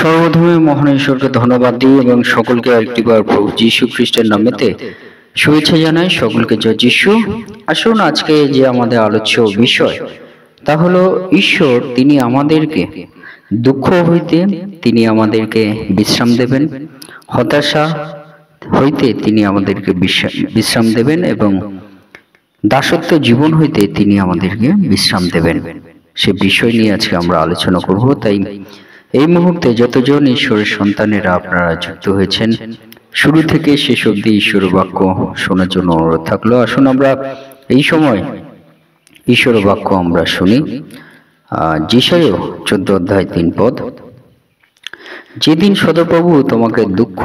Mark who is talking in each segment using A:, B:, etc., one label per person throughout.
A: সর্বপ্রথমে মহান ঈশ্বরকে ধন্যবাদ দিই এবং সকলকে আরেকটিবার প্রভু যীশু খ্রিস্টের নামেতে শুভেচ্ছা জানাই। সকলকে জয় যীশু। আসুন আজকে যে আমাদের আলোচ্য বিষয় তা হলো ঈশ্বর তিনি আমাদেরকে দুঃখ হইতে তিনি আমাদেরকে বিশ্রাম দেবেন, হতাশা হইতে তিনি আমাদেরকে বিশ্রাম দেবেন এবং দাসত্ব জীবন হইতে তিনি আমাদেরকে বিশ্রাম দেবেন। সে বিষয় নিয়ে আজকে আমরা আলোচনা করব। তাই এই মুহূর্তে যতজন ঈশ্বরের সন্তানেরা আপনারা যুক্ত হয়েছেন, শুরু থেকে শেষ অবধি ঈশ্বরের বাক্য শোনার জন্য অনুরোধ থাকলো। আসুন আমরা এই সময় ঈশ্বরের বাক্য আমরা শুনি। যেশায় 14:3 যেদিন সদাপ্রভু তোমাকে দুঃখ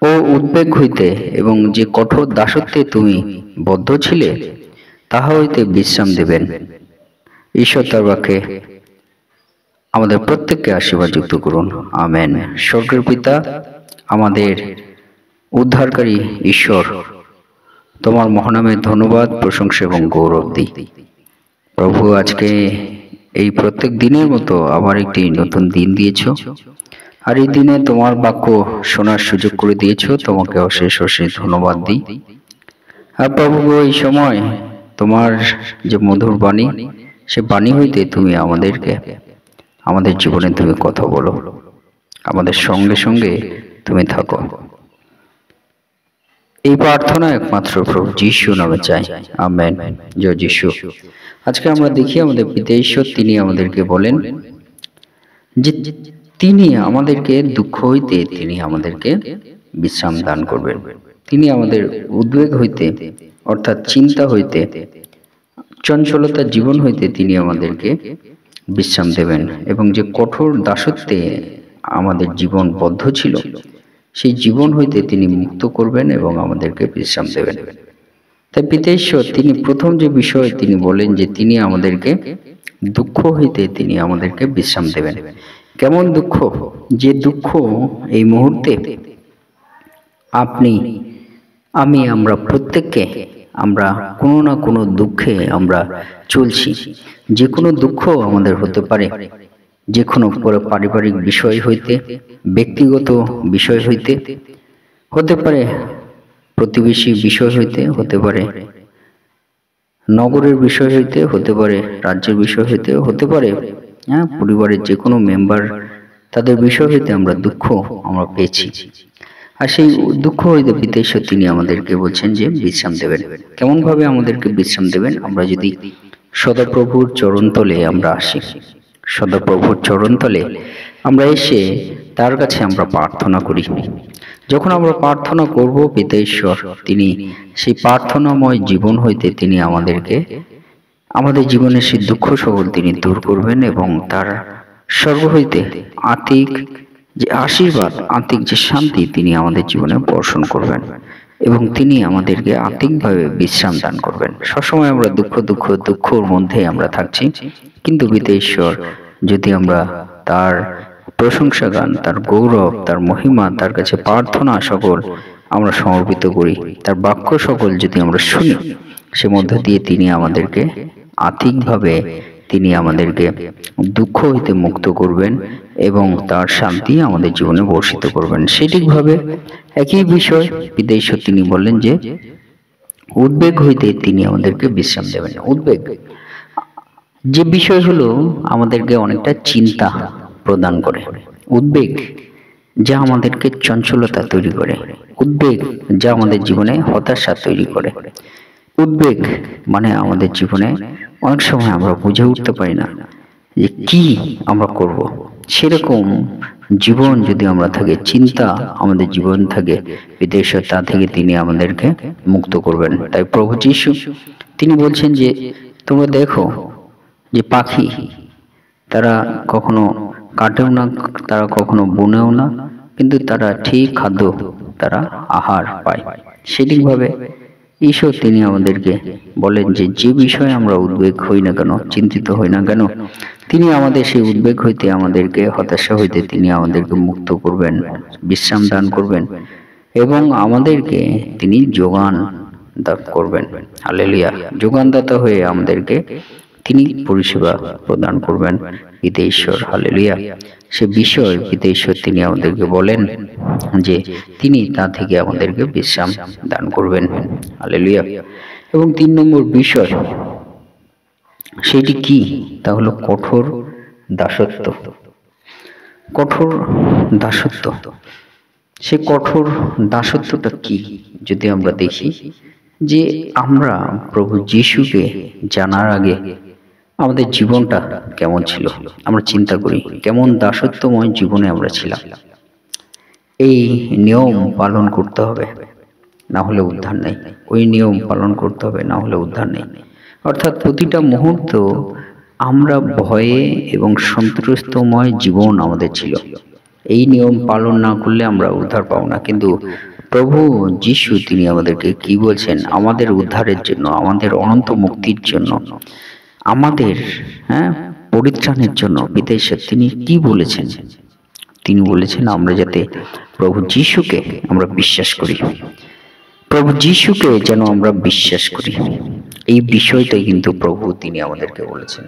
A: ও উদ্বেগ হইতে এবং যে কঠোর দাসত্বে তুমি বদ্ধ ছিলে তাহা হইতে বিশ্রাম দেবেন। ঈশ্বর তার বাক্যে আমাদের প্রত্যেককে আশীর্বাদ যুক্ত করুন, আমেন। স্বর্গের পিতা, আমাদের উদ্ধারকারী ঈশ্বর, তোমার মহানামে ধন্যবাদ, প্রশংসা এবং গৌরব দিই। প্রভু, আজকে এই প্রত্যেক দিনের মতো আবার একটি নতুন দিন দিয়েছ, আর এই দিনে তোমার বাক্য শোনার সুযোগ করে দিয়েছ। তোমাকে অশেষ অশেষ ধন্যবাদ দিই। আর প্রভু, এই সময় তোমার যে মধুর বাণী, সে বাণী হইতে তুমি আমাদের জীবনে তুমি কথা বলো, আমাদের সঙ্গে সঙ্গে তুমি থাকো। এই প্রার্থনা একমাত্র প্রভু যীশু নামে চাই, আমেন। জয় যীশু। আজকে আমরা দেখি আমাদের পিতা ঈশ্বর তিনি আমাদেরকে বলেন যে তিনি আমাদেরকে দুঃখ হইতে তিনি আমাদেরকে বিশ্রাম দান করবেন। তিনি আমাদের উদ্বেগ হইতে অর্থাৎ চিন্তা হইতে, চঞ্চলতা জীবন হইতে তিনি আমাদেরকে বিশ্রাম দেবেন এবং যে কঠোর দাসত্বে আমাদের জীবন বদ্ধ ছিল সেই জীবন হইতে তিনি মুক্ত করবেন এবং আমাদেরকে বিশ্রাম দেবেন। তাই পিতা ঈশ্বর তিনি প্রথম যে বিষয় তিনি বলেন যে তিনি আমাদেরকে দুঃখ হইতে তিনি আমাদেরকে বিশ্রাম দেবেন। কেমন দুঃখ? যে দুঃখ এই মুহূর্তে আপনি, আমি, আমরা প্রত্যেককে আমরা কোনো না কোনো দুঃখে আমরা চলছি। যে কোনো দুঃখ আমাদের হতে পারে, যে কোনো পারিবারিক বিষয় হইতে, ব্যক্তিগত বিষয় হইতে, হতে পারে প্রতিবেশী বিষয় হইতে, হতে পারে নগরের বিষয় হইতে, হতে পারে রাজ্যের বিষয় হইতে, হতে পারে পরিবারের যে কোনো মেম্বার তাদের বিষয় হইতে আমরা দুঃখ আমরা পেয়েছি। আর সেই দুঃখ হইতে পিতা ঈশ্বর তিনি আমাদেরকে বলছেন যে বিশ্রাম দেবেন। কেমন ভাবে আমাদেরকে বিশ্রাম দেবেন? আমরা যদি সদাপ্রভুর চরণতলে আমরা আসি, সদাপ্রভুর চরণতলে আমরা এসে তার কাছে আমরা প্রার্থনা করি। যখন আমরা প্রার্থনা করব, পিতা ঈশ্বর তিনি সেই প্রার্থনাময় জীবন হইতে তিনি আমাদেরকে আমাদের জীবনের সেই দুঃখ সকল তিনি দূর করবেন এবং তার স্বর্গ হইতে আত্মিক যে আশীর্বাদ, আত্মিক যে শান্তি তিনি আমাদের জীবনে বর্ষণ করবেন এবং তিনি আমাদেরকে আত্মিকভাবে বিশ্রাম দান করবেন। সবসময় আমরা দুঃখর মধ্যে আমরা থাকছি, কিন্তু পিতা ঈশ্বর যদি আমরা তার প্রশংসা গান, তার গৌরব, তার মহিমা, তার কাছে প্রার্থনা সকল আমরা সমর্পিত করি, তার বাক্য সকল যদি আমরা শুনি, সে মধ্য দিয়ে তিনি আমাদেরকে আত্মিকভাবে তিনি আমাদেরকে দুঃখ হইতে মুক্ত করবেন এবং তার শান্তি আমাদের জীবনে বর্ষিত করবেন। সেটিকভাবে একই বিষয় পিতা ঈশ্বর তিনি বললেন যে উদ্বেগ হইতে তিনি আমাদেরকে বিশ্রাম দেবেন। উদ্বেগ যে বিষয় হলো আমাদেরকে অনেকটা চিন্তা প্রদান করে, উদ্বেগ যা আমাদেরকে চঞ্চলতা তৈরি করে, উদ্বেগ যা আমাদের জীবনে হতাশা তৈরি করে, উদ্বেগ মানে আমাদের জীবনে অনেক সময় আমরা বুঝে উঠতে পারি না যে কি আমরা করব। সেরকম জীবন যদি আমরা থাকে, চিন্তা আমাদের জীবন থাকে, বিদেশ তা থেকে তিনি আমাদেরকে মুক্ত করবেন। তাই প্রভু যীশু তিনি বলছেন যে তোমরা দেখো যে পাখি তারা কখনো কাটেও না, তারা কখনো বুনেও না, কিন্তু তারা ঠিক খাদ্য তারা আহার পায়। সেটিকভাবে ঈশ্বর তিনি আমাদেরকে বলেন যে যে বিষয়ে আমরা উদ্বেগ হই না কেন, চিন্তিত হই না কেন, তিনি আমাদের সেই উদ্বেগ হইতে, আমাদেরকে হতাশা হইতে তিনি আমাদেরকে মুক্ত করবেন, বিশ্রাম দান করবেন এবং আমাদেরকে তিনি যোগান দান করবেন। হালেলুয়া। যোগানদাতা হয়ে আমাদেরকে তিনি পরিষেবা প্রদান করবেন পিতা ঈশ্বর। হালেলুয়া। সে বিষয় পিতা ঈশ্বর তিনি আমাদেরকে বলেন যে তিনি তা থেকে আমাদেরকে বিশ্রাম দান করবেন। হালেলুয়া। এবং 3 নম্বর বিষয় সেটি কি? তা হলো কঠোর দাসত্ব। কঠোর দাসত্ব, সে কঠোর দাসত্বটা কি? যদি আমরা দেখি যে আমরা প্রভু যিশুকে জানার আগে আমাদের জীবনটা কেমন ছিল, আমরা চিন্তা করি কেমন দাসত্বময় জীবনে আমরা ছিলাম। এই নিয়ম পালন করতে হবে, না হলে উদ্ধার নেই। ওই নিয়ম পালন করতে হবে, না হলে উদ্ধার নেই। অর্থাৎ প্রতিটা মুহূর্ত আমরা ভয়ে এবং সন্ত্রস্তময় জীবন আমাদের ছিল। এই নিয়ম পালন না করলে আমরা উদ্ধার পাবো না। কিন্তু প্রভু যিশু তিনি আমাদেরকে কি বলছেন? আমাদের উদ্ধারের জন্য, আমাদের অনন্ত মুক্তির জন্য, আমাদের পরিত্রাণের জন্য পিতা ঈশ্বর তিনি কি বলেছেন? তিনি বলেছেন আমরা যাতে প্রভু যিশুকে আমরা বিশ্বাস করি। প্রভু যিশুকে যেন আমরা বিশ্বাস করি। এই বিষয়টাই কিন্তু প্রভু তিনি আমাদেরকে বলেছেন।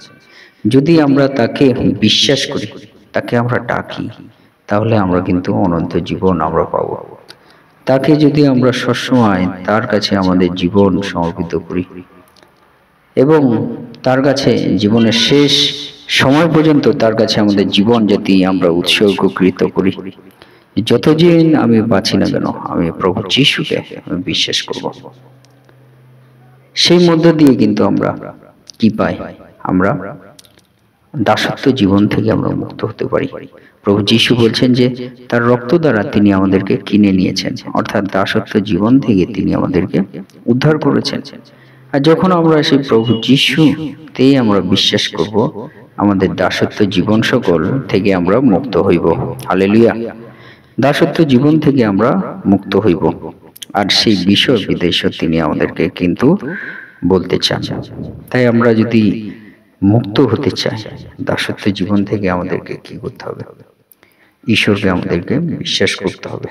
A: যদি আমরা তাকে বিশ্বাস করি, তাকে আমরা ডাকি, তাহলে আমরা কিন্তু অনন্ত জীবন আমরা পাব। তাকে যদি আমরা সবসময় তার কাছে আমাদের জীবন সমর্পিত করি এবং তার কাছে জীবনের শেষ সময় পর্যন্ত তার কাছে আমাদের জীবন যদি আমরা উৎসর্গকৃত করি, যতদিন আমি বাঁচি না কেন আমি প্রভু যিশুকে বিশ্বাস করব, সেই মধ্য দিয়ে কিন্তু আমরা কি পাই? আমরা দাসত্ব জীবন থেকে আমরা মুক্ত হতে পারি। প্রভু যিশু বলছেন যে তার রক্ত দ্বারা তিনি আমাদেরকে কিনে নিয়েছেন, অর্থাৎ দাসত্ব জীবন থেকে তিনি আমাদেরকে উদ্ধার করেছেন। আর যখন আমরা সেই প্রভু যিশুতেই আমরা বিশ্বাস করব, আমাদের দাসত্ব জীবন সকল থেকে আমরা মুক্ত হইব। হালেলুয়া। দাসত্ব জীবন থেকে আমরা মুক্ত হইব। আর সেই বিষয় পিতা ঈশ্বর তিনি আমাদেরকে কিন্তু বলতে চান। তাই আমরা যদি মুক্ত হতে চাই দাসত্ব জীবন থেকে, আমাদেরকে কি করতে হবে? ঈশ্বরকে আমাদেরকে বিশ্বাস করতে হবে,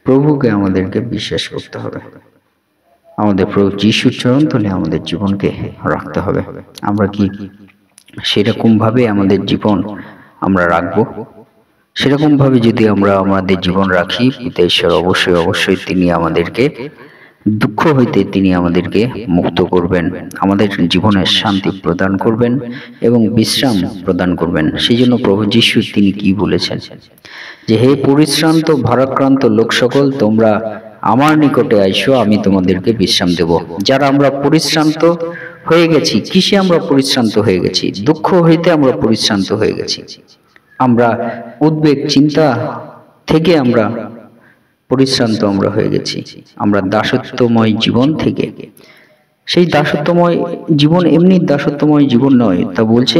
A: প্রভুকে আমাদেরকে বিশ্বাস করতে হবে, আমাদের প্রভু যিশুর চরণ তলে আমাদের জীবনকে রাখতে হবে। আমরা কি সেরকম ভাবে আমাদের জীবন আমরা রাখবো? সেরকম ভাবে যদি আমরা আমাদের জীবন রাখি, পিতা ঈশ্বর অবশ্যই অবশ্যই তিনি আমাদেরকে দুঃখ হইতে তিনি আমাদেরকে মুক্ত করবেন, আমাদের জীবনের শান্তি প্রদান করবেন এবং বিশ্রাম প্রদান করবেন। সেই জন্য প্রভু যিশু তিনি কি বলেছেন? যে হে পরিশ্রান্ত ভারাক্রান্ত লোক সকল, তোমরা আমার নিকটে আইসো, আমি তোমাদেরকে বিশ্রাম দেব। যারা আমরা পরিশ্রান্ত হয়ে গেছি, কিসে আমরা পরিশ্রান্ত হয়ে গেছি? দুঃখ হইতে আমরা পরিশ্রান্ত হয়ে গেছি। আমরা উদ্বেগ চিন্তা থেকে আমরা পরিশ্রান্ত আমরা হয়ে গেছি। আমরা দাসত্বময় জীবন থেকে, সেই দাসত্বময় জীবন এমনি দাসত্বময় জীবন নয়, তা বলছে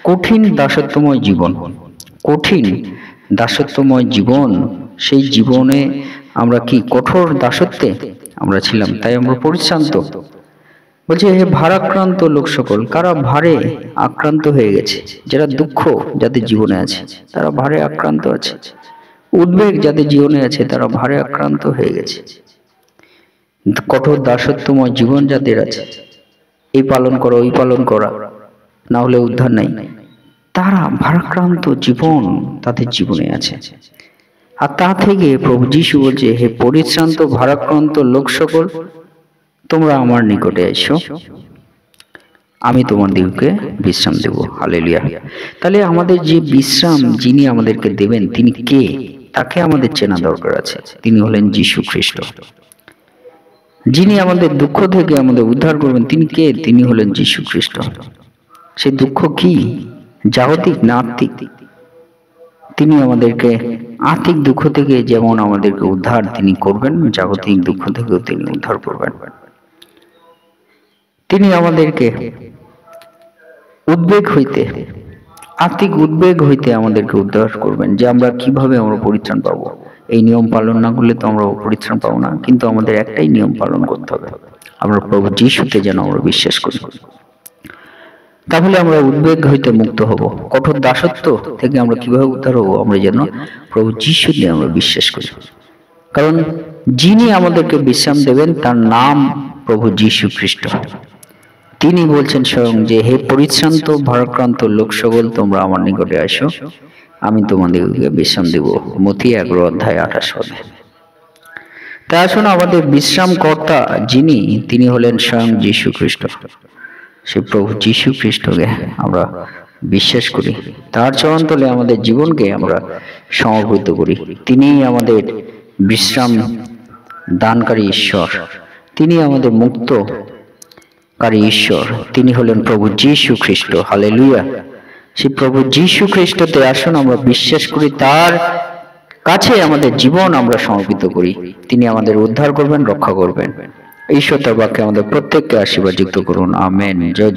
A: কঠিন দাসত্বময় জীবন। কঠিন দাসত্বময় জীবন, সেই জীবনে আমরা কি কঠোর দাসত্বে আমরা ছিলাম, তাই আমরা পরিশ্রান্ত। বলছে হে ভারাক্রান্ত লোক সকল, কারা ভারে আক্রান্ত হয়ে গেছে, যারা দুঃখ যাদের জীবনে আছে তারা ভারে আক্রান্ত আছে, উদ্বেগ যাদের জীবনে আছে তারা ভারে আক্রান্ত হয়ে গেছে, কঠোর দাসত্বময় জীবন যাদের আছে, এই পালন করা ওই পালন করা, না হলে উদ্ধার নাই, তারা ভারাক্রান্ত জীবন তাদের জীবনে আছে। আর তা থেকে প্রভু যিশু বলছে হে পরিশ্রান্ত ভারাক্রান্ত লোক সকল, তোমরা আমার নিকটে এসো, আমি তোমাদেরকে বিশ্রাম দেব। হালেলুয়া। তাহলে আমাদের যে বিশ্রাম যিনি আমাদেরকে দেবেন তিনি কে? তাকে আমাদের চেনা দরকার আছে। তিনি হলেন যীশু খ্রিস্ট। যিনি আমাদের দুঃখ থেকে আমাদের উদ্ধার করবেন তিনি কে? তিনি হলেন যীশু খ্রিস্ট। সেই দুঃখ কি? জাগতিক না আত্মিক? তিনি আমাদেরকে আর্থিক দুঃখ থেকে যেমন আমাদেরকে উদ্ধার তিনি করবেন, জাগতিক দুঃখ থেকেও তিনি উদ্ধার করবেন। তিনি আমাদেরকে উদ্বেগ হইতে, আর্থিক উদ্বেগ হইতে আমাদেরকে উদ্ধার করবেন, যে আমরা কিভাবে আমরা পরিত্রাণ পাবো। এই নিয়ম পালন না করলে তো আমরা পরিত্রাণ পাবো না, কিন্তু আমাদের একটাই নিয়ম পালন করতে হবে, আমরা প্রভু যিশুতে যেন আমরা বিশ্বাস করি, তাহলে আমরা উদ্বেগ হইতে মুক্ত হব। কঠোর দাসত্ব থেকে আমরা কিভাবে উদ্ধার হব? আমরা যেন প্রভু যিশুতে আমরা বিশ্বাস করি, কারণ যিনি আমাদেরকে বিশ্রাম দেবেন তার নাম প্রভু যীশু খ্রিস্ট। তিনি বলছেন স্বয়ং যে, হে পরিশ্রান্ত ভারাক্রান্ত লোক সকল, তোমরা আমার নিকটে আসো, আমি তোমাদেরকে বিশ্রাম দেব। মতি 11:28। তা আসুন, আমাদের বিশ্রাম কর্তা যিনি, তিনি হলেন স্বয়ং যীশু খ্রিস্ট। সেই প্রভু যীশু খ্রিস্টকে আমরা বিশ্বাস করি, তার চরণতলে আমাদের জীবনকে আমরা সমর্পিত করি। তিনি আমাদের বিশ্রাম দানকারী ঈশ্বর, তিনি আমাদের মুক্তকারী ঈশ্বর, তিনি হলেন প্রভু যীশু খ্রিস্ট। হালেলুয়া। সেই প্রভু যীশু খ্রিস্টতে আসুন আমরা বিশ্বাস করি, তার কাছে আমাদের জীবন আমরা সমর্পিত করি। তিনি আমাদের উদ্ধার করবেন, রক্ষা করবেন। ঈশ্বর তার বাক্যে আমাদের প্রত্যেককে আশীর্বাদ যুক্ত করুন। আমেন। জয়